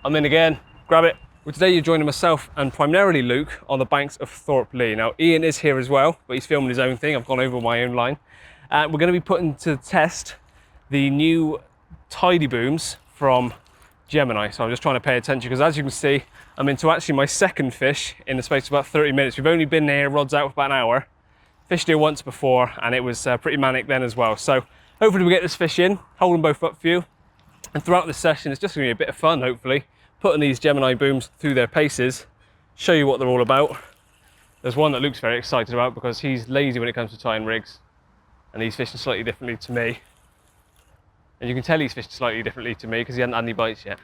I'm in again, grab it. Well, today you're joining myself and primarily Luke on the banks of Thorpe Lea. Now Ian is here as well, but he's filming his own thing. I've gone over my own line. We're going to be putting to test the new tidy booms from Gemini. So I'm just trying to pay attention because as you can see, I'm into actually my second fish in the space of about 30 minutes. We've only been here, rods out for about an hour. Fished here once before and it was pretty manic then as well. So hopefully we get this fish in, hold them both up for you. And throughout this session, it's just going to be a bit of fun, hopefully, putting these Gemini booms through their paces, show you what they're all about. There's one that Luke's very excited about because he's lazy when it comes to tying rigs and he's fishing slightly differently to me. And you can tell he's fished slightly differently to me because he hasn't had any bites yet.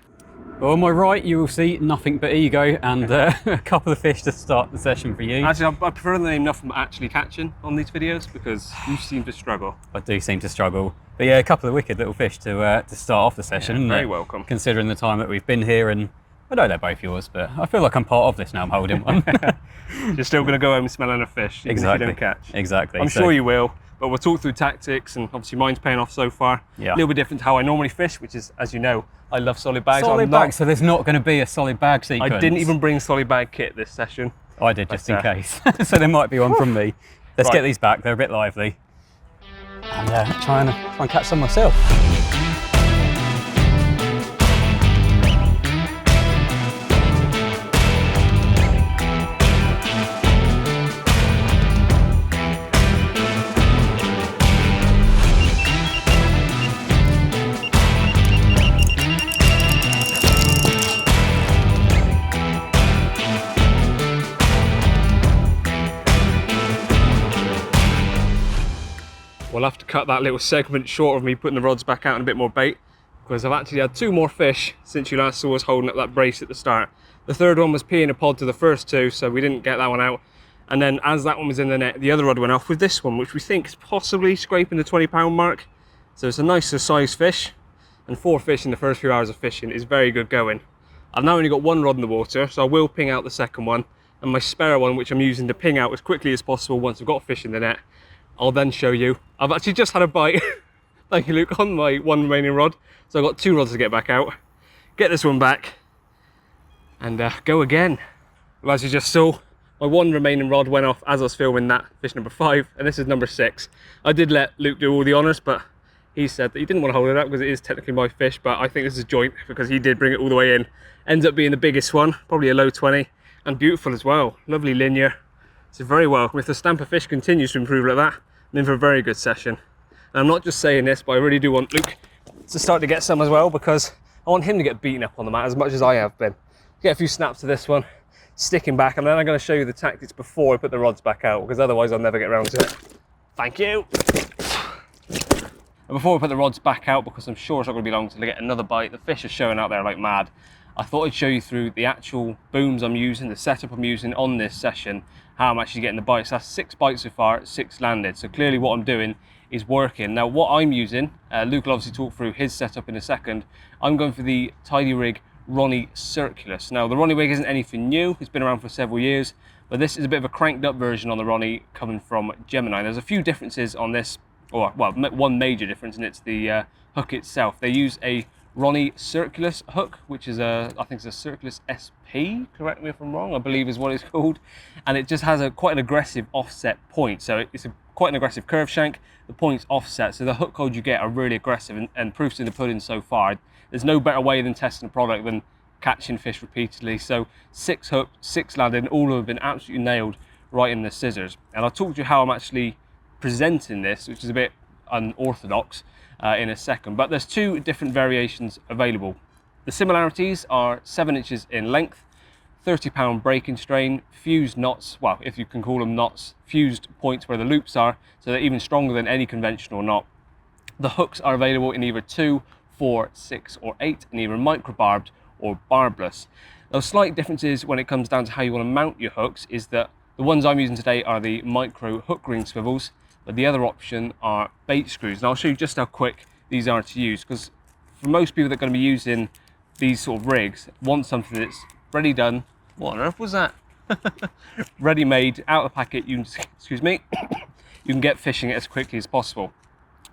Well, on my right, you will see nothing but ego and a couple of fish to start the session for you. Actually, I prefer the name nothing but actually catching on these videos because you seem to struggle. I do seem to struggle. But yeah, a couple of wicked little fish to start off the session. Yeah, very welcome. Considering the time that we've been here, and I know they're both yours, but I feel like I'm part of this now. I'm holding one. You're still going to go home smelling a fish, even exactly. if you don't catch. Exactly. I'm sure you will, but we'll talk through tactics, and obviously mine's paying off so far. Yeah. A little bit different to how I normally fish, which is, as you know, I love solid bags. Solid bag, so there's not going to be a solid bag sequence. I didn't even bring solid bag kit this session. I did, just in case. So there might be one from me. Let's get these back, they're a bit lively. And try and catch some myself. We'll have to cut that little segment short of me putting the rods back out and a bit more bait because I've actually had 2 more fish since you last saw us holding up that brace at the start. The third one was peeing a pod to the first 2, so we didn't get that one out. And then as that one was in the net, the other rod went off with this one, which we think is possibly scraping the 20-pound mark. So it's a nicer size fish, and 4 fish in the first few hours of fishing is very good going. I've now only got 1 rod in the water, so I will ping out the second one, and my spare one, which I'm using to ping out as quickly as possible once I've got fish in the net, I'll then show you. I've actually just had a bite, thank you Luke, on my 1 remaining rod. So I've got 2 rods to get back out, get this one back, and go again. Well, as you just saw, my 1 remaining rod went off as I was filming that fish number 5, and this is number 6. I did let Luke do all the honours, but he said that he didn't want to hold it up because it is technically my fish, but I think this is a joint because he did bring it all the way in. Ends up being the biggest one, probably a low 20, and beautiful as well, lovely linear. So very well, if the stamp of fish continues to improve like that, I'm in for a very good session. And I'm not just saying this, but I really do want Luke to start to get some as well because I want him to get beaten up on the mat as much as I have been. Get a few snaps of this one, sticking back, and then I'm going to show you the tactics before I put the rods back out because otherwise I'll never get around to it. Thank you. And before we put the rods back out, because I'm sure it's not going to be long until I get another bite, the fish are showing out there like mad. I thought I'd show you through the actual booms I'm using, the setup I'm using on this session, how I'm actually getting the bites. That's 6 bites so far, 6 landed. So clearly what I'm doing is working. Now what I'm using, Luke will obviously talk through his setup in a second. I'm going for the tidy rig Ronnie Circulus. Now the Ronnie rig isn't anything new, it's been around for several years, but this is a bit of a cranked up version on the Ronnie coming from Gemini. There's a few differences on this, or well, one major difference, and it's the hook itself. They use a Ronnie Circulus hook, which is I think it's a Circulus SP, correct me if I'm wrong, I believe is what it's called. And it just has quite an aggressive offset point. So it's quite an aggressive curve shank, the point's offset. So the hook holds you get are really aggressive and proof's in the pudding so far. There's no better way than testing a product than catching fish repeatedly. So 6 hooked, 6 landed, all of them have been absolutely nailed right in the scissors. And I'll talk to you how I'm actually presenting this, which is a bit unorthodox, in a second, but there's 2 different variations available. The similarities are 7 inches in length, 30-pound breaking strain, fused knots, well, if you can call them knots, fused points where the loops are, so they're even stronger than any conventional knot. The hooks are available in either 2, 4, 6 or 8, and either micro-barbed or barbless. Those slight differences when it comes down to how you want to mount your hooks is that the ones I'm using today are the micro hook ring swivels, but the other option are bait screws. And I'll show you just how quick these are to use, because for most people that are going to be using these sort of rigs, want something that's ready done. What on earth was that? Ready made, out of the packet, you can, excuse me, you can get fishing it as quickly as possible.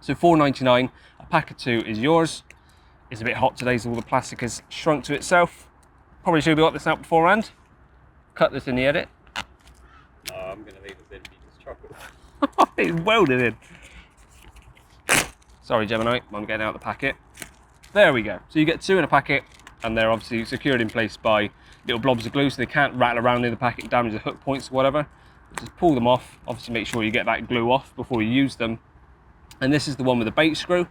So $4.99, a pack of 2 is yours. It's a bit hot today, so all the plastic has shrunk to itself. Probably should have got this out beforehand. Cut this in the edit. I'm going to leave this in, you just chuckle. It's welded in. Sorry, Gemini, I'm getting out the packet. There we go. So you get 2 in a packet, and they're obviously secured in place by little blobs of glue, so they can't rattle around in the packet, damage the hook points or whatever. Just pull them off. Obviously make sure you get that glue off before you use them. And this is the one with the bait screw.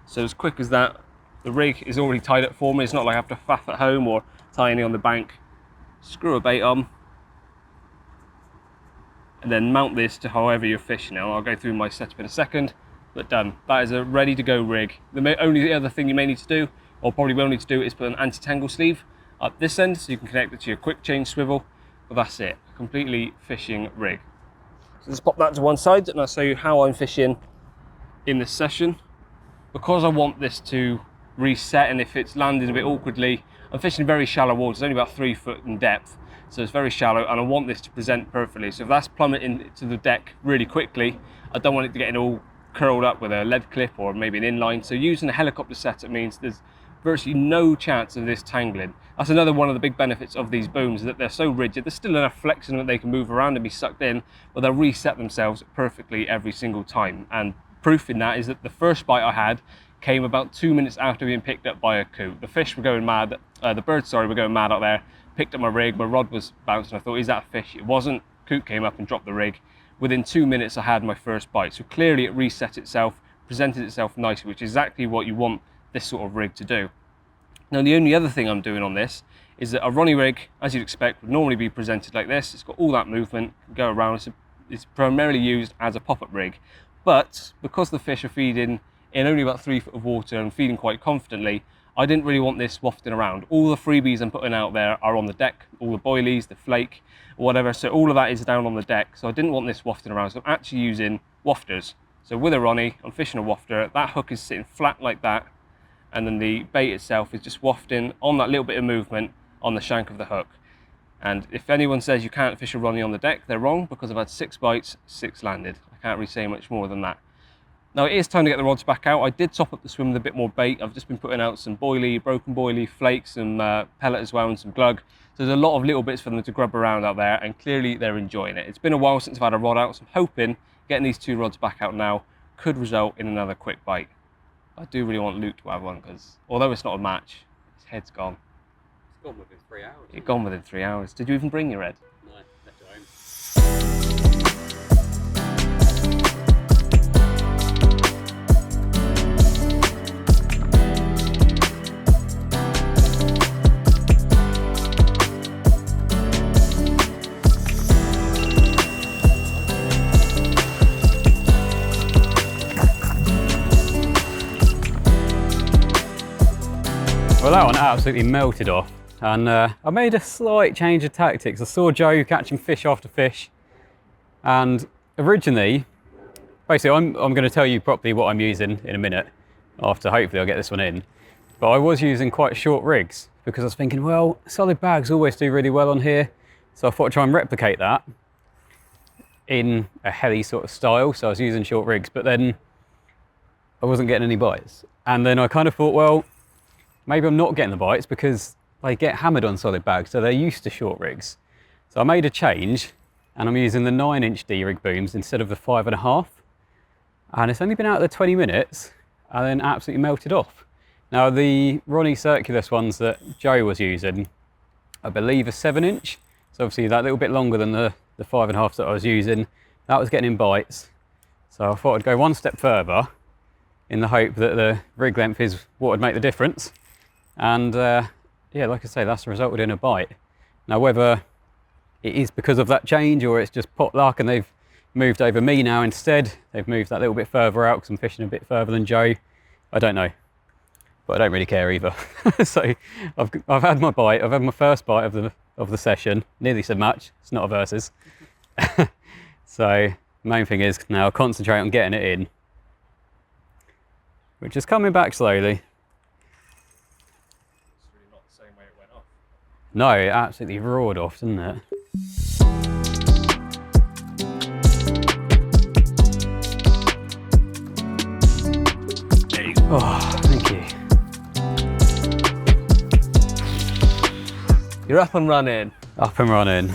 So as quick as that, the rig is already tied up for me. It's not like I have to faff at home or tie any on the bank. Screw a bait on, and then mount this to however you're fishing. Now I'll go through my setup in a second, but done. That is a ready to go rig. The only other thing you may need to do, or probably will need to do, is put an anti-tangle sleeve up this end so you can connect it to your quick change swivel. But that's it, a completely fishing rig. So let's pop that to one side and I'll show you how I'm fishing in this session. Because I want this to reset, and if it's landing a bit awkwardly, I'm fishing very shallow water. It's only about 3 foot in depth, so it's very shallow, and I want this to present perfectly. So if that's plummeting to the deck really quickly, I don't want it to get all curled up with a lead clip or maybe an inline. So using a helicopter setup means there's virtually no chance of this tangling. That's another one of the big benefits of these booms, is that they're so rigid. There's still enough flex in them that they can move around and be sucked in, but they'll reset themselves perfectly every single time. And proof in that is that the first bite I had came about 2 minutes after being picked up by a coot. The fish were going mad, the birds, sorry, were going mad out there. Picked up my rig, my rod was bouncing. I thought, is that a fish? It wasn't. Coot came up and dropped the rig. Within 2 minutes, I had my first bite. So clearly it reset itself, presented itself nicely, which is exactly what you want this sort of rig to do. Now, the only other thing I'm doing on this is that a Ronnie rig, as you'd expect, would normally be presented like this. It's got all that movement, go around. It's primarily used as a pop-up rig. But because the fish are feeding in only about 3 foot of water and feeding quite confidently, I didn't really want this wafting around. All the freebies I'm putting out there are on the deck, all the boilies, the flake, whatever. So all of that is down on the deck. So I didn't want this wafting around. So I'm actually using wafters. So with a Ronnie, I'm fishing a wafter. That hook is sitting flat like that. And then the bait itself is just wafting on that little bit of movement on the shank of the hook. And if anyone says you can't fish a Ronnie on the deck, they're wrong, because I've had 6 bites, 6 landed. I can't really say much more than that. Now it is time to get the rods back out. I did top up the swim with a bit more bait. I've just been putting out some boilie, broken boilie, flakes, some pellet as well, and some glug. So there's a lot of little bits for them to grub around out there, and clearly they're enjoying it. It's been a while since I've had a rod out, so I'm hoping getting these 2 rods back out now could result in another quick bite. I do really want Luke to have one, because although it's not a match, his head's gone. It's gone within 3 hours. It's gone within 3 hours. Did you even bring your head? No, left it home. Well, that one absolutely melted off, and I made a slight change of tactics. I saw Joe catching fish after fish, and originally, basically I'm going to tell you properly what I'm using in a minute, after hopefully I'll get this one in, but I was using quite short rigs, because I was thinking, well, solid bags always do really well on here, so I thought I'd try and replicate that in a heli sort of style. So I was using short rigs, but then I wasn't getting any bites, and then I kind of thought, well, maybe I'm not getting the bites because they get hammered on solid bags, so they're used to short rigs. So I made a change, and I'm using the 9-inch D-rig booms instead of the 5.5. And it's only been out there 20 minutes, and then absolutely melted off. Now the Ronnie Circulus ones that Joe was using, I believe are 7-inch. So obviously that little bit longer than the 5.5 that I was using. That was getting in bites. So I thought I'd go one step further in the hope that the rig length is what would make the difference. And yeah, like I say, that's resulted in a bite. Now whether it is because of that change or it's just pot luck and they've moved over me now instead, they've moved that little bit further out because I'm fishing a bit further than Joe, I don't know. But I don't really care either. So I've had my bite, I've had my first bite of the session, nearly said match, it's not a versus. So main thing is now concentrate on getting it in, which is coming back slowly. No, it absolutely roared off, didn't it? There you go. Oh, thank you. You're up and running. Up and running.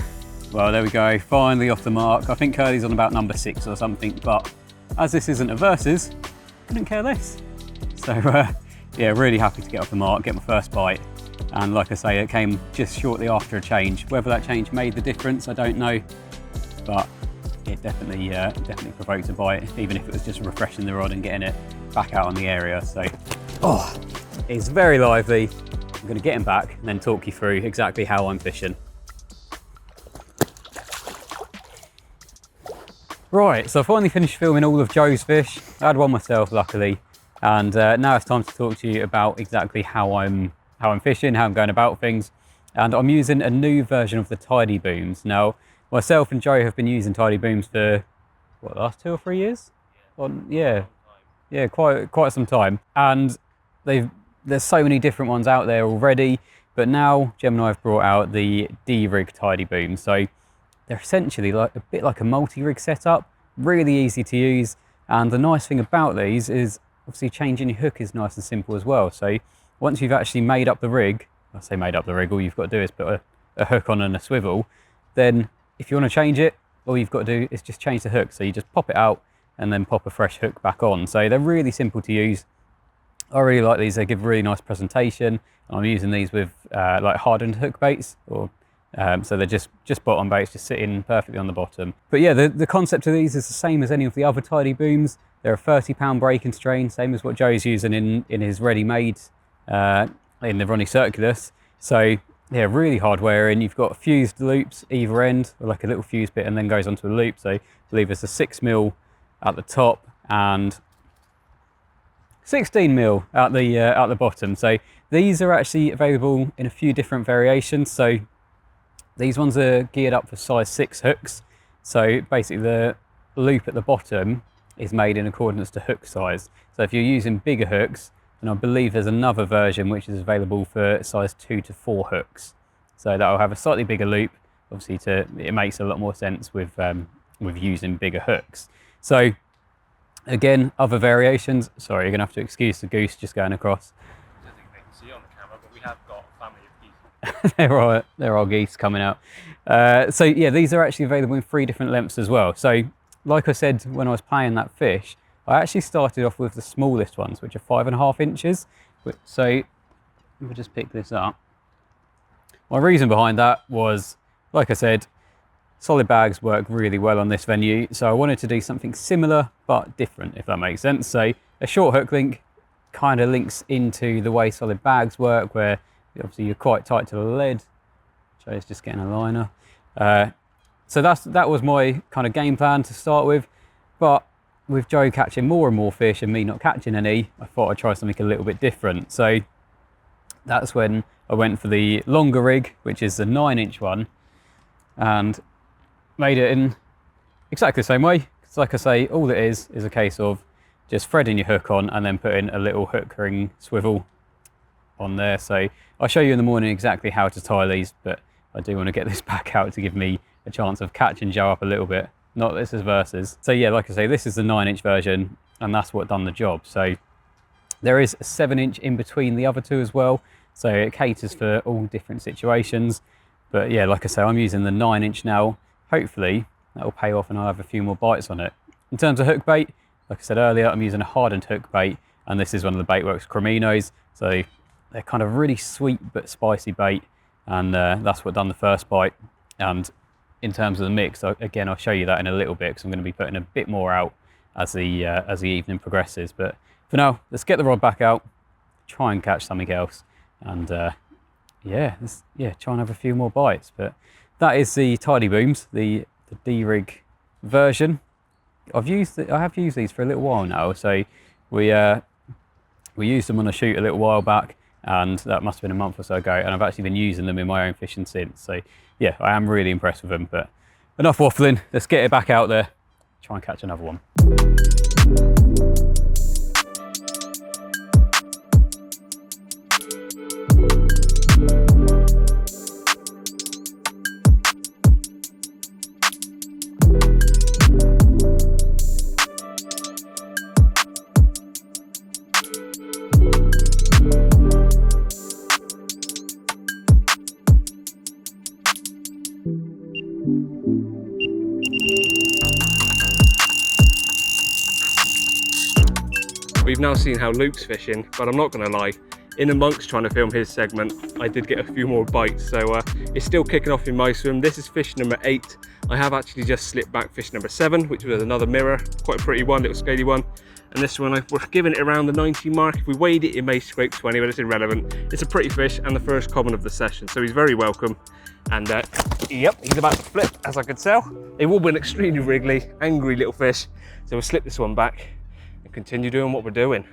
Well, there we go, finally off the mark. I think Curly's on about number 6 or something, but as this isn't a versus, I couldn't care less. So yeah, really happy to get off the mark, get my first bite. And like I say, it came just shortly after a change. Whether that change made the difference, I don't know, but it definitely provoked a bite, even if it was just refreshing the rod and getting it back out on the area. So, oh, it's very lively. I'm gonna get him back and then talk you through exactly how I'm fishing. Right, so I finally finished filming all of Joe's fish. I had one myself, luckily, and now it's time to talk to you about exactly how I'm fishing, how I'm going about things, and I'm using a new version of the Tidy Booms. Now, myself and Joe have been using Tidy Booms for what, the last 2 or 3 years? Yeah, quite some time, and there's so many different ones out there already, but now Gemini have brought out the D-Rig Tidy Booms. So they're essentially like a bit like a multi-rig setup, really easy to use. And the nice thing about these is obviously changing your hook is nice and simple as well. So once you've actually made up the rig, I say made up the rig, all you've got to do is put a hook on and a swivel. Then if you want to change it, all you've got to do is just change the hook. So you just pop it out and then pop a fresh hook back on. So they're really simple to use. I really like these, they give a really nice presentation. I'm using these with like hardened hook baits, or so they're just bottom baits, just sitting perfectly on the bottom. But yeah, the concept of these is the same as any of the other Tidy Booms. They're a 30-pound breaking strain, same as what Joe's using in his ready-made, in the Ronnie Circulus. So yeah, really hard wearing. You've got fused loops either end, or like a little fuse bit and then goes onto a loop. So I believe it's a 6mm at the top and 16mm at the bottom. So these are actually available in a few different variations. So these ones are geared up for size 6 hooks. So basically the loop at the bottom is made in accordance to hook size. So if you're using bigger hooks, then I believe there's another version which is available for size 2 to 4 hooks. So that will have a slightly bigger loop. Obviously it makes a lot more sense with using bigger hooks. So again, other variations. Sorry, you're gonna have to excuse the goose just going across. I don't think they can see on the camera, but we have got a family of geese. there are geese coming out. So yeah, these are actually available in 3 different lengths as well. So like I said, when I was playing that fish, I actually started off with the smallest ones, which are 5.5 inches. So let me just pick this up. My reason behind that was, like I said, solid bags work really well on this venue, so I wanted to do something similar but different, if that makes sense. So a short hook link kind of links into the way solid bags work, where obviously you're quite tight to the lead. Joe's just getting a liner. So that was my kind of game plan to start with, but with Joe catching more and more fish and me not catching any, I thought I'd try something a little bit different. So that's when I went for the longer rig, which is the 9-inch one, and made it in exactly the same way. Because like I say, all it is a case of just threading your hook on and then putting a little hook ring swivel on there. So I'll show you in the morning exactly how to tie these, but I do want to get this back out to give me a chance of catching Joe up a little bit. Not this is versus. So yeah, like I say, this is the 9-inch version, and that's what done the job. So there is a 7-inch in between the other two as well. So it caters for all different situations. But yeah, like I say, I'm using the 9-inch now. Hopefully that will pay off and I'll have a few more bites on it. In terms of hook bait, like I said earlier, I'm using a hardened hook bait, and this is one of the Baitworks Creminos. So they're kind of really sweet but spicy bait, and that's what done the first bite. And in terms of the mix, again, I'll show you that in a little bit, because I'm going to be putting a bit more out as the evening progresses. But for now, let's get the rod back out, try and catch something else, and try and have a few more bites. But that is the Tidy Booms, the D-Rig version. I have used these for a little while now. So we used them on a shoot a little while back, and that must have been a month or so ago, and I've actually been using them in my own fishing since. So yeah, I am really impressed with them. But enough waffling, let's get it back out there, try and catch another one. we've now seen how Luke's fishing, but I'm not gonna lie, in amongst trying to film his segment, I did get a few more bites, so it's still kicking off in my swim. This is fish number 8. I have actually just slipped back fish number 7, which was another mirror, quite a pretty one, little scaly one. And this one, we're giving it around the 90 mark. If we weighed it, it may scrape 20, but it's irrelevant. It's a pretty fish and the first common of the session, so he's very welcome. And yep, he's about to flip, as I could tell. It will be an extremely wriggly, angry little fish. So we'll slip this one back and continue doing what we're doing.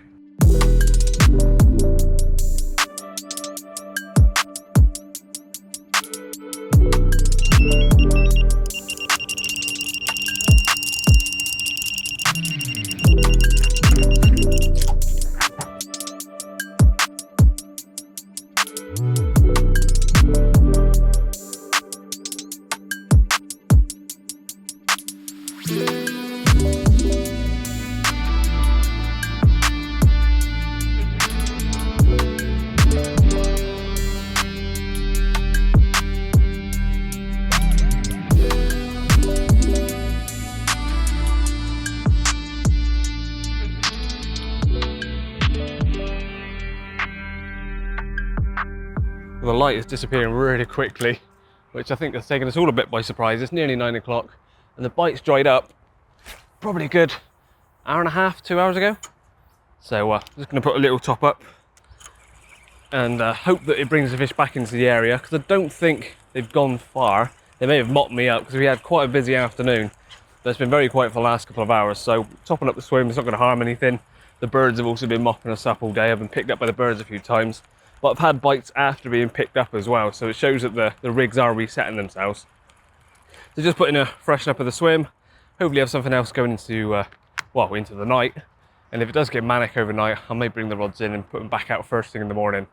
The light is disappearing really quickly, which I think has taken us all a bit by surprise. It's nearly 9 o'clock and the bite's dried up probably a good hour and a half, 2 hours ago. So I'm just going to put a little top up and hope that it brings the fish back into the area, because I don't think they've gone far. They may have mopped me up because we had quite a busy afternoon, but it's been very quiet for the last couple of hours. So topping up the swim is not going to harm anything. The birds have also been mopping us up all day. I've been picked up by the birds a few times. But I've had bites after being picked up as well, so it shows that the rigs are resetting themselves. So just putting a freshen up of the swim, hopefully have something else going into, well, into the night. And if it does get manic overnight, I may bring the rods in and put them back out first thing in the morning.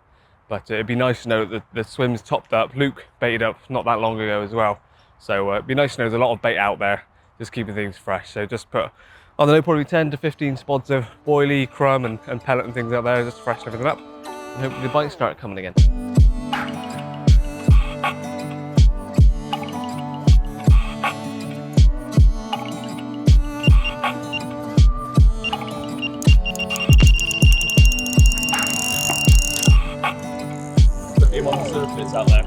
But it'd be nice to know that the swim's topped up. Luke baited up not that long ago as well. So it'd be nice to know there's a lot of bait out there, just keeping things fresh. So just put, I don't know, probably 10 to 15 spots of boilie, crumb and pellet and things out there, just to freshen everything up. And hopefully the bites start coming again. Put him on the surface out there.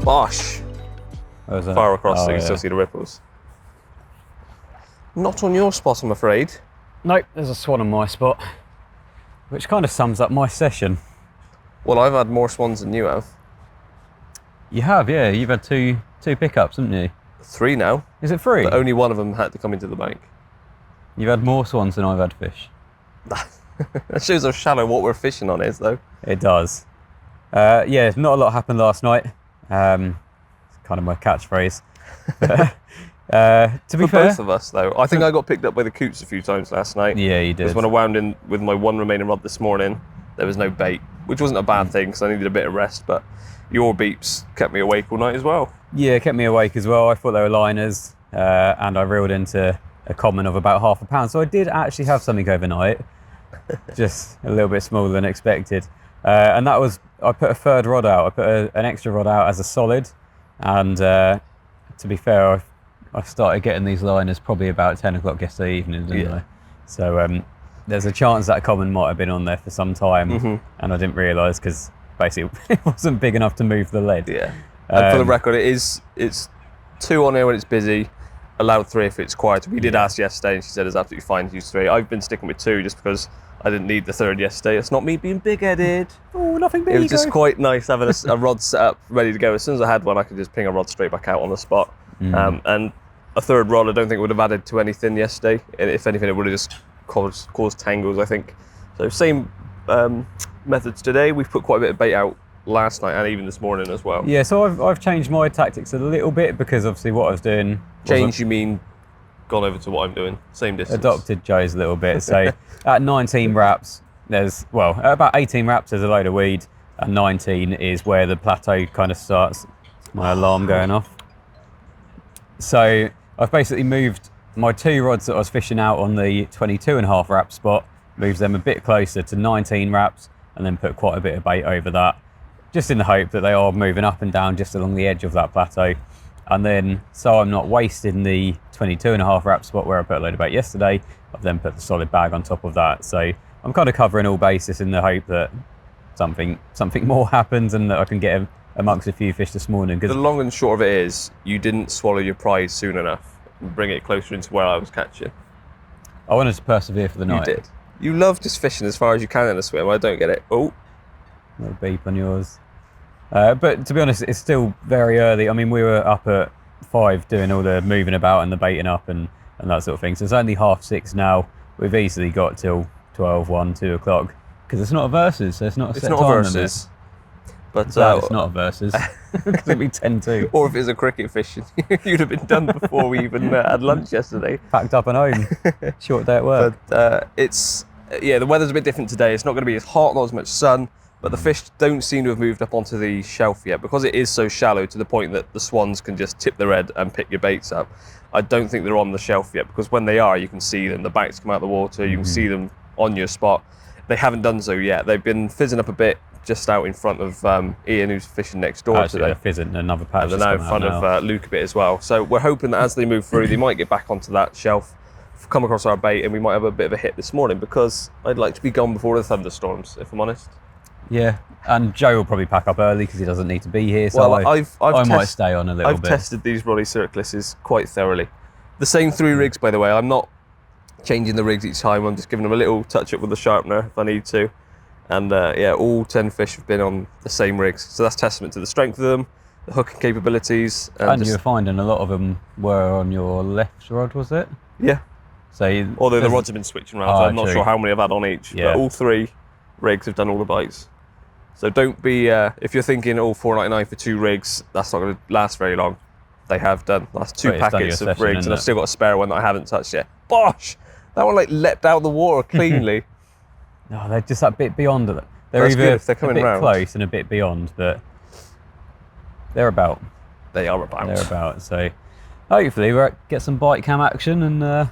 Bosh. Far across, so you can still see the ripples. Not on your spot, I'm afraid. Nope, there's a swan on my spot, which kind of sums up my session. Well, I've had more swans than you have. You have, yeah. You've had two pickups, haven't you? 3 now. Is it 3? But only one of them had to come into the bank. You've had more swans than I've had fish. That shows how shallow what we're fishing on is, though. It does. Yeah, not a lot happened last night. It's kind of my catchphrase. To be fair, both of us, though, I think I got picked up by the coots a few times last night. Yeah, you did. Because when I wound in with my one remaining rod this morning, there was no bait, which wasn't a bad thing because I needed a bit of rest. But your beeps kept me awake all night as well. Yeah, it kept me awake as well. I thought they were liners, and I reeled into a common of about £half a pound. So I did actually have something overnight, just a little bit smaller than expected. And that was, I put a third rod out. I put an extra rod out as a solid, and to be fair, I started getting these liners probably about 10 o'clock yesterday evening, didn't I? So there's a chance that common might have been on there for some time, and I didn't realise because basically it wasn't big enough to move the lead. Yeah. And for the record, it's 2 on here when it's busy, allowed 3 if it's quiet. We did ask yesterday, and she said it's absolutely fine to use 3. I've been sticking with 2 just because I didn't need the 3rd yesterday. It's not me being big-headed. Oh, nothing big. It was just quite nice having a rod set up, ready to go. As soon as I had one, I could just ping a rod straight back out on the spot. And a 3rd rod, I don't think would have added to anything yesterday. If anything, it would have just caused tangles, I think. So same methods today. We've put quite a bit of bait out last night and even this morning as well. Yeah, so I've changed my tactics a little bit because obviously what I was doing... Change, you mean gone over to what I'm doing. Same distance. Adopted Joe's a little bit. So at 19 wraps, there's, well, at about 18 wraps, there's a load of weed, and 19 is where the plateau kind of starts. My alarm going off. So I've basically moved my 2 rods that I was fishing out on the 22.5 wrap spot, moved them a bit closer to 19 wraps, and then put quite a bit of bait over that, just in the hope that they are moving up and down just along the edge of that plateau. And then, so I'm not wasting the 22.5 wrap spot where I put a load of bait yesterday, I've then put the solid bag on top of that. So I'm kind of covering all bases in the hope that something more happens and that I can get amongst a few fish this morning. The long and short of it is, you didn't swallow your prize soon enough and bring it closer into where I was catching. I wanted to persevere for the night. You did. You love just fishing as far as you can in a swim. I don't get it. Oh. No beep on yours. But to be honest, it's still very early. I mean, we were up at 5 doing all the moving about and the baiting up and that sort of thing. So it's only 5:30 now. We've easily got till 12, 1, 2 o'clock. Because it's not a versus, so it's not a set time limit. It's not a versus. But it's not a versus. Because it'd be 10-2. Or if it was a cricket fishing, you'd have been done before we even had lunch yesterday. Packed up and home. Short day at work. But the weather's a bit different today. It's not going to be as hot, not as much sun, but the fish don't seem to have moved up onto the shelf yet because it is so shallow to the point that the swans can just tip their head and pick your baits up. I don't think they're on the shelf yet because when they are, you can see them. The backs come out of the water. You can see them on your spot. They haven't done so yet. They've been fizzing up a bit just out in front of Ian, who's fishing next door today. They're fizzing another patch. And they're now in front of Luke a bit as well. So we're hoping that as they move through, they might get back onto that shelf, come across our bait, and we might have a bit of a hit this morning because I'd like to be gone before the thunderstorms, if I'm honest. Yeah, and Joe will probably pack up early because he doesn't need to be here. So well, I might stay on a little bit. I've tested these Ronnie Circuluses quite thoroughly. The same 3 rigs, by the way. I'm not changing the rigs each time. I'm just giving them a little touch up with the sharpener if I need to. And yeah, all 10 fish have been on the same rigs. So that's testament to the strength of them, the hooking capabilities. And you were finding a lot of them were on your left rod, was it? Yeah. So although the rods have been switching around, so I'm not sure how many I've had on each. Yeah. But all 3 rigs have done all the bites. So don't be, if you're thinking, oh, $4.99 for 2 rigs, that's not going to last very long. They have done. That's 2 packets of rigs, and I've still got a spare one that I haven't touched yet. Bosh! That one like leapt out of the water cleanly. No, they're just that bit beyond it. They're That's either good if they're coming a bit round. close and a bit beyond, but they're about. They are about. They're about. So hopefully we'll get some bite cam action and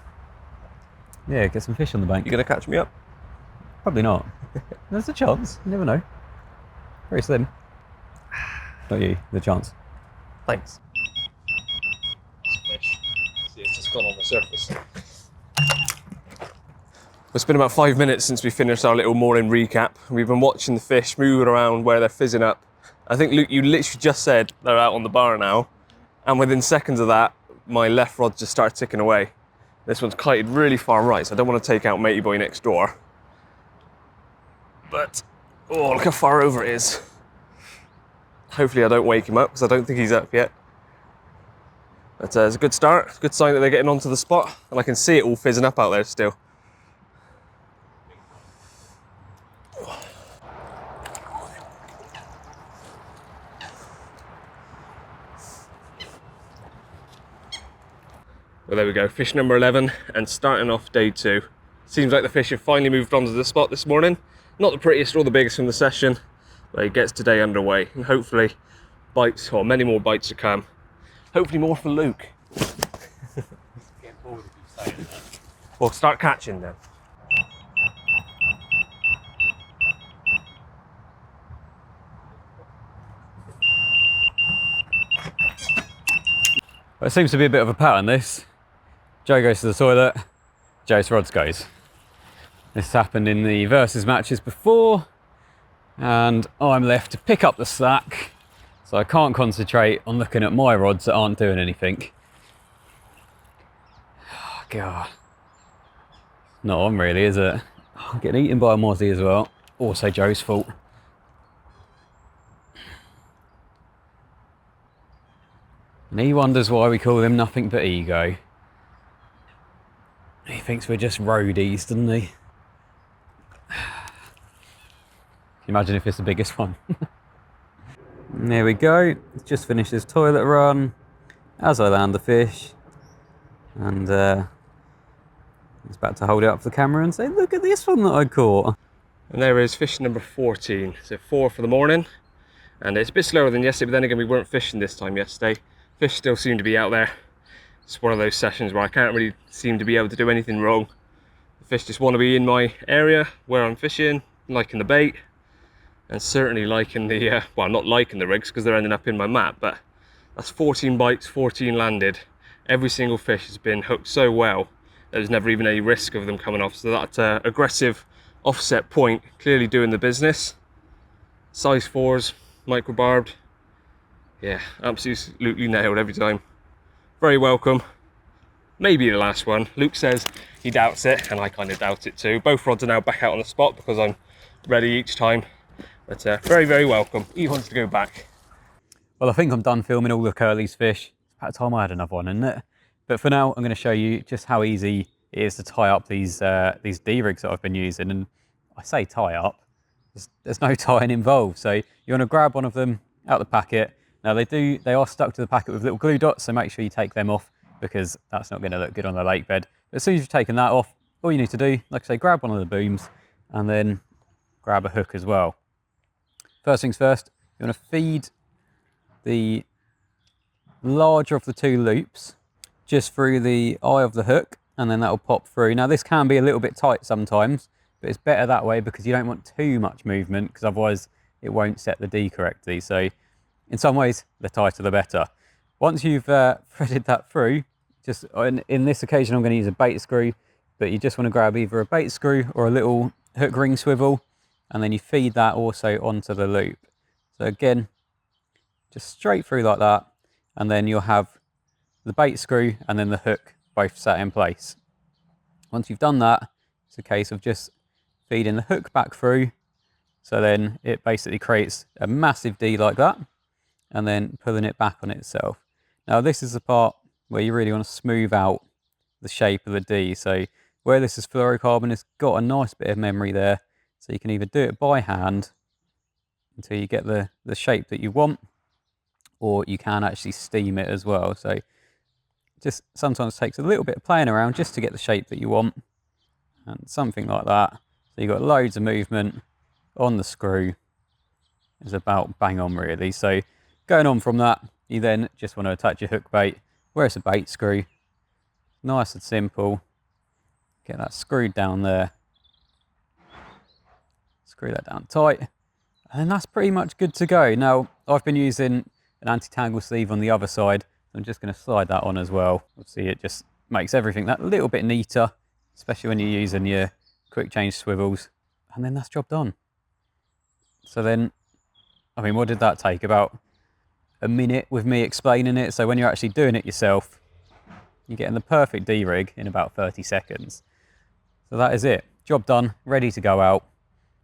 yeah, get some fish on the bank. You gonna catch me up? Probably not. There's a chance. You never know. Very slim. Not you. The chance. Thanks. Fish. See, it's just gone on the surface. It's been about 5 minutes since we finished our little morning recap. We've been watching the fish moving around where they're fizzing up. I think, Luke, you literally just said they're out on the bar now. And within seconds of that, my left rod just started ticking away. This one's kited really far right, so I don't want to take out matey boy next door. But, oh, look how far over it is. Hopefully I don't wake him up, because I don't think he's up yet. But it's a good start. It's a good sign that they're getting onto the spot. And I can see it all fizzing up out there still. Well, there we go, fish number 11 and starting off day 2. Seems like the fish have finally moved onto the spot this morning. Not the prettiest or the biggest from the session, but it gets today underway and hopefully bites, or many more bites to come. Hopefully more for Luke. Well, start catching then. Well, it seems to be a bit of a pattern, this. Joe goes to the toilet, Joe's rods goes. This happened in the versus matches before, and I'm left to pick up the slack, so I can't concentrate on looking at my rods that aren't doing anything. Oh, God. Not on really, is it? Oh, I'm getting eaten by a mozzie as well. Also Joe's fault. And he wonders why we call him nothing but ego. He thinks we're just roadies, doesn't he? Can you imagine if it's the biggest one? And there we go. Just finished his toilet run. As I land the fish, And he's about to hold it up for the camera and say, look at this one that I caught. And there is fish number 14. So 4 for the morning. And it's a bit slower than yesterday, but then again we weren't fishing this time yesterday. Fish still seem to be out there. It's one of those sessions where I can't really seem to be able to do anything wrong. The fish just want to be in my area where I'm fishing, liking the bait, and certainly liking the, well, not liking the rigs because they're ending up in my mat, but that's 14 bites, 14 landed. Every single fish has been hooked so well, there's never even any risk of them coming off. So that aggressive offset point, clearly doing the business. Size 4s, micro barbed. Yeah, absolutely nailed every time. Very welcome. Maybe the last one. Luke says he doubts it, and I kind of doubt it too. Both rods are now back out on the spot because I'm ready each time. But very, very welcome. He wants to go back. Well, I think I'm done filming all the Curly's fish. It's about time I had another one, isn't it? But for now, I'm going to show you just how easy it is to tie up these D rigs that I've been using. And I say tie up, there's no tying involved. So you want to grab one of them out of the packet. Now they are stuck to the packet with little glue dots, so make sure you take them off because that's not going to look good on the lake bed. But as soon as you've taken that off, all you need to do, like I say, grab one of the booms and then grab a hook as well. First things first, you want to feed the larger of the two loops just through the eye of the hook, and then that will pop through. Now this can be a little bit tight sometimes, but it's better that way because you don't want too much movement because otherwise it won't set the D correctly. So in some ways, the tighter the better. Once you've threaded that through, just in this occasion I'm going to use a bait screw, but you just want to grab either a bait screw or a little hook ring swivel, and then you feed that also onto the loop. So again, just straight through like that, and then you'll have the bait screw and then the hook both set in place. Once you've done that, it's a case of just feeding the hook back through, so then it basically creates a massive D like that, and then pulling it back on itself. Now this is the part where you really want to smooth out the shape of the D. So where this is fluorocarbon, it's got a nice bit of memory there, so you can either do it by hand until you get the shape that you want, or you can actually steam it as well. So just sometimes takes a little bit of playing around just to get the shape that you want, and something like that. So you've got loads of movement on the screw. Is about bang on really. So going on from that, you then just want to attach your hook bait where it's a bait screw. Nice and simple. Get that screwed down there. Screw that down tight. And then that's pretty much good to go. Now, I've been using an anti-tangle sleeve on the other side. So I'm just going to slide that on as well. See, it just makes everything that little bit neater, especially when you're using your quick change swivels. And then that's job done. So then, I mean, what did that take? About a minute with me explaining it. So when you're actually doing it yourself, you're getting the perfect D-rig in about 30 seconds. So that is it. Job done, ready to go out.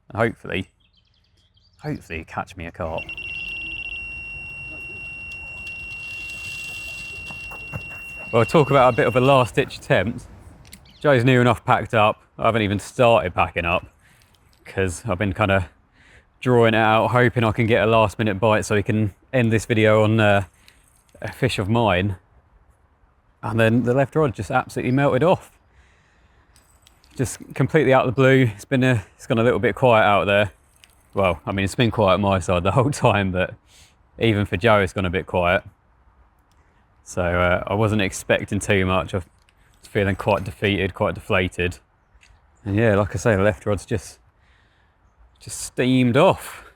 And hopefully catch me a carp. Well, talk about a bit of a last-ditch attempt. Joe's near enough packed up. I haven't even started packing up because I've been kind of drawing it out, hoping I can get a last-minute bite so we can end this video on a fish of mine. And then the left rod just absolutely melted off. Just completely out of the blue. It's gone a little bit quiet out there. Well, I mean, it's been quiet on my side the whole time, but even for Joe, it's gone a bit quiet. So I wasn't expecting too much. I was feeling quite defeated, quite deflated. And yeah, like I say, the left rod's just steamed off.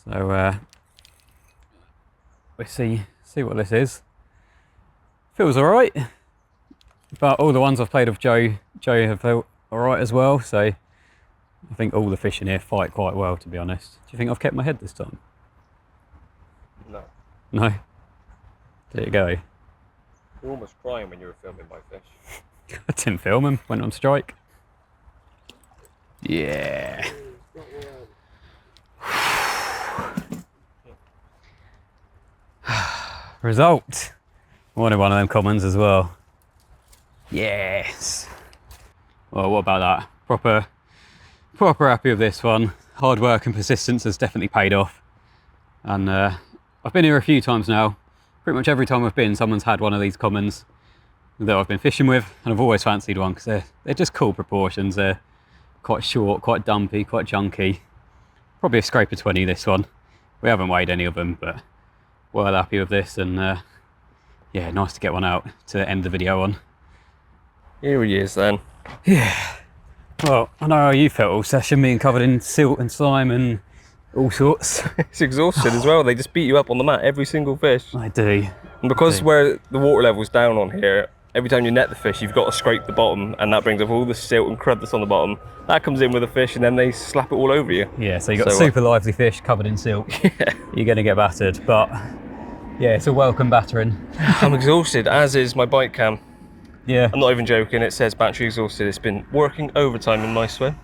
So we see what this is. Feels all right, but all the ones I've played with Joe have felt all right as well. So I think all the fish in here fight quite well, to be honest. Do you think I've kept my head this time? No. No? There you go. You were almost crying when you were filming my fish. I didn't film him, went on strike. Yeah. Result. Wanted one of them commons as well. Yes. Well, what about that? Proper happy with this one. Hard work and persistence has definitely paid off. And I've been here a few times now. Pretty much every time I've been, someone's had one of these commons. that I've been fishing with, and I've always fancied one because they're just cool proportions. They're quite short, quite dumpy, quite chunky. Probably a 𝘃𝗶𝗀𝗲 this one. We haven't weighed any of them, but well happy with this, and yeah, nice to get one out to end the video on. Here he is then. Yeah. Well, I know how you felt all session, being covered in silt and slime and all sorts. It's exhausted as well. They just beat you up on the mat, every single fish. I do. And because where the water level's down on here, every time you net the fish, you've got to scrape the bottom, and that brings up all the silt and crud that's on the bottom. That comes in with the fish, and then they slap it all over you. Yeah, so you've got super lively fish covered in silt. Yeah. You're going to get battered, but yeah, it's a welcome battering. I'm exhausted, as is my bite cam. Yeah. I'm not even joking, it says battery exhausted. It's been working overtime in my swim.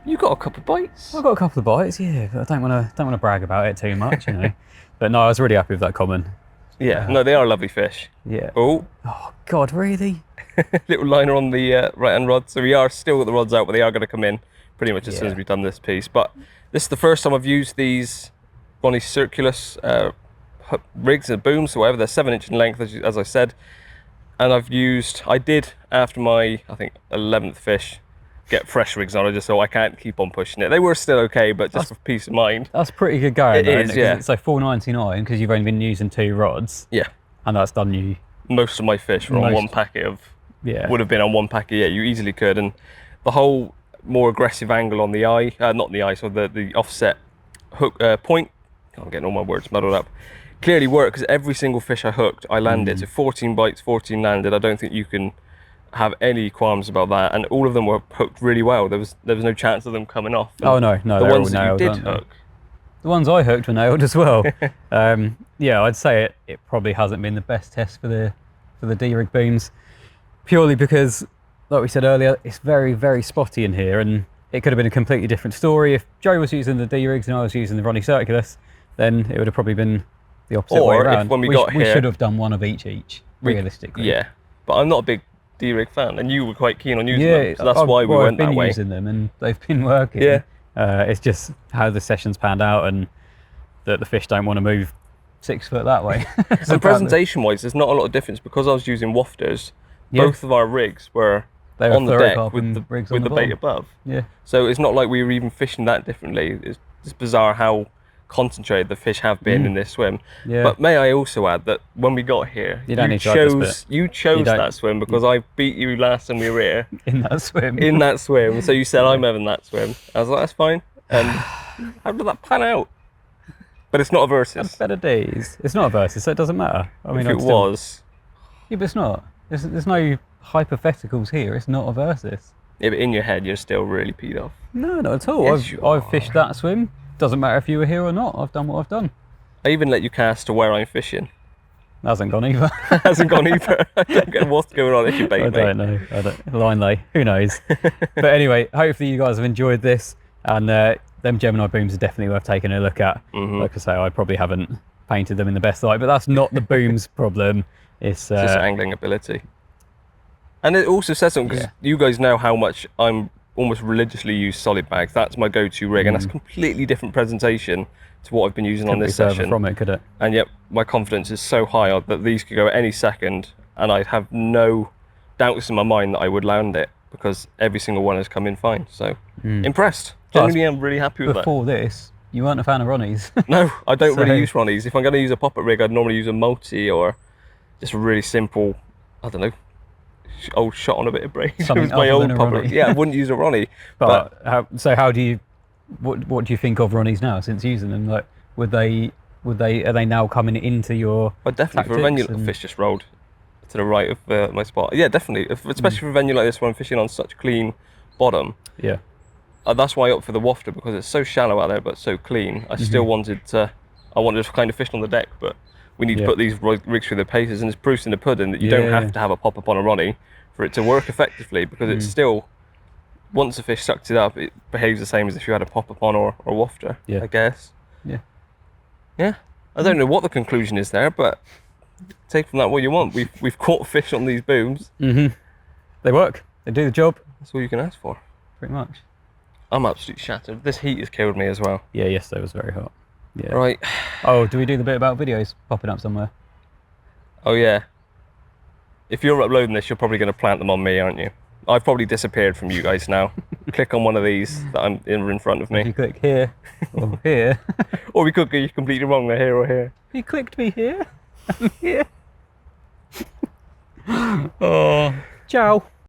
You got a couple of bites? I've got a couple of bites, yeah, but I don't want to brag about it too much, you know. But no, I was really happy with that comment. Yeah, no, they are lovely fish. Yeah. Oh. Oh, God, really? Little liner on the right-hand rod. So we are still got the rods out, but they are going to come in pretty much as soon as we've done this piece. But this is the first time I've used these Ronnie Circulus rigs and booms or whatever. They're 7-inch in length, as I said. And I did, after my, I think, 11th fish, get fresh rigs on. I just thought I can't keep on pushing it. They were still okay, but just for peace of mind. That's pretty good going, It is, yeah. So $4.99 because you've only been using 2 rods. Yeah. And that's done you. Most of my fish were on one packet of, would have been on one packet, yeah, you easily could. And the whole more aggressive angle on the eye, not the eye, so the offset hook point, I'm getting all my words muddled up, clearly worked because every single fish I hooked, I landed. So 14 bites, 14 landed. I don't think you can have any qualms about that, and all of them were hooked really well. There was no chance of them coming off. And oh no, the ones that you did hook, the ones I hooked were nailed as well. Yeah, I'd say it probably hasn't been the best test for the D-rig booms, purely because, like we said earlier, it's very, very spotty in here, and it could have been a completely different story. If Joe was using the D-rigs and I was using the Ronnie Circulus, then it would have probably been the opposite way around. If when we got here, we should have done one of each, realistically. Yeah, but I'm not a big D-rig fan, and you were quite keen on using them, so that's why we went that way. I've been using them, and they've been working. Yeah. It's just how the sessions panned out, and that the fish don't want to move 6 foot that way. And presentation-wise, there's not a lot of difference because I was using wafters. Both of our rigs were on the deck with the bait above. Yeah. So it's not like we were even fishing that differently. It's just bizarre how concentrated the fish have been in this swim. Yeah. But may I also add that when we got here, you chose that swim because I beat you last time we were here. In that swim. In that swim. So you said I'm having that swim. I was like, that's fine. And how did that pan out? But it's not a versus. Better days. It's not a versus, so it doesn't matter. I mean, if it was. Yeah, but it's not. There's no hypotheticals here. It's not a versus. Yeah, but in your head, you're still really peed off. No, not at all. Yes, I've fished that swim. Doesn't matter if you were here or not. I've done what I've done. I even let you cast to where I'm fishing. Hasn't gone either. Hasn't gone either. I don't get what's going on if you bait me. I don't know. Line lay. Who knows? But anyway, hopefully you guys have enjoyed this, and them Gemini booms are definitely worth taking a look at. Like I say, I probably haven't painted them in the best light, but that's not the boom's problem. It's just angling ability. And it also says something, because you guys know how much I'm almost religiously use solid bags. That's my go-to rig, and that's completely different presentation to what I've been using on this session. From it, could it? And yet my confidence is so high that these could go at any second, and I have no doubts in my mind that I would land it, because every single one has come in fine. So impressed. Genuinely, I'm really happy with that. Before this, you weren't a fan of Ronnies. No, I don't really use Ronnies. If I'm going to use a pop-up rig, I'd normally use a multi or just a really simple, I don't know, old shot on a bit of braid. It was my old pop-up. Yeah, I wouldn't use a Ronnie. But how do you? What do you think of Ronnies now since using them? Like, are they now coming into your? Well, definitely for a venue like the fish just rolled to the right of my spot. Yeah, definitely, especially for a venue like this where I'm fishing on such clean bottom. Yeah. That's why I opted for the wafter, because it's so shallow out there but so clean. I still wanted to kind of fish on the deck, but we need to put these rigs through the paces, and it's proofs in the pudding that you don't have to have a pop-up on a Ronnie for it to work effectively, because it's still, once the fish sucks it up, it behaves the same as if you had a pop-up on or a wafter, I guess. Yeah. Yeah. I don't know what the conclusion is there, but take from that what you want. We've caught fish on these booms. They work. They do the job. That's all you can ask for. Pretty much. I'm absolutely shattered. This heat has killed me as well. Yeah, yesterday was very hot. Yeah. Right. Oh, do we do the bit about videos popping up somewhere? Oh yeah. if you're uploading this, you're probably going to plant them on me, aren't you? I've probably disappeared from you guys now. Click on one of these that I'm in front of me. You click here or here. Or we could get completely wrong, they're here or here. You clicked me here. I'm here. Oh, ciao.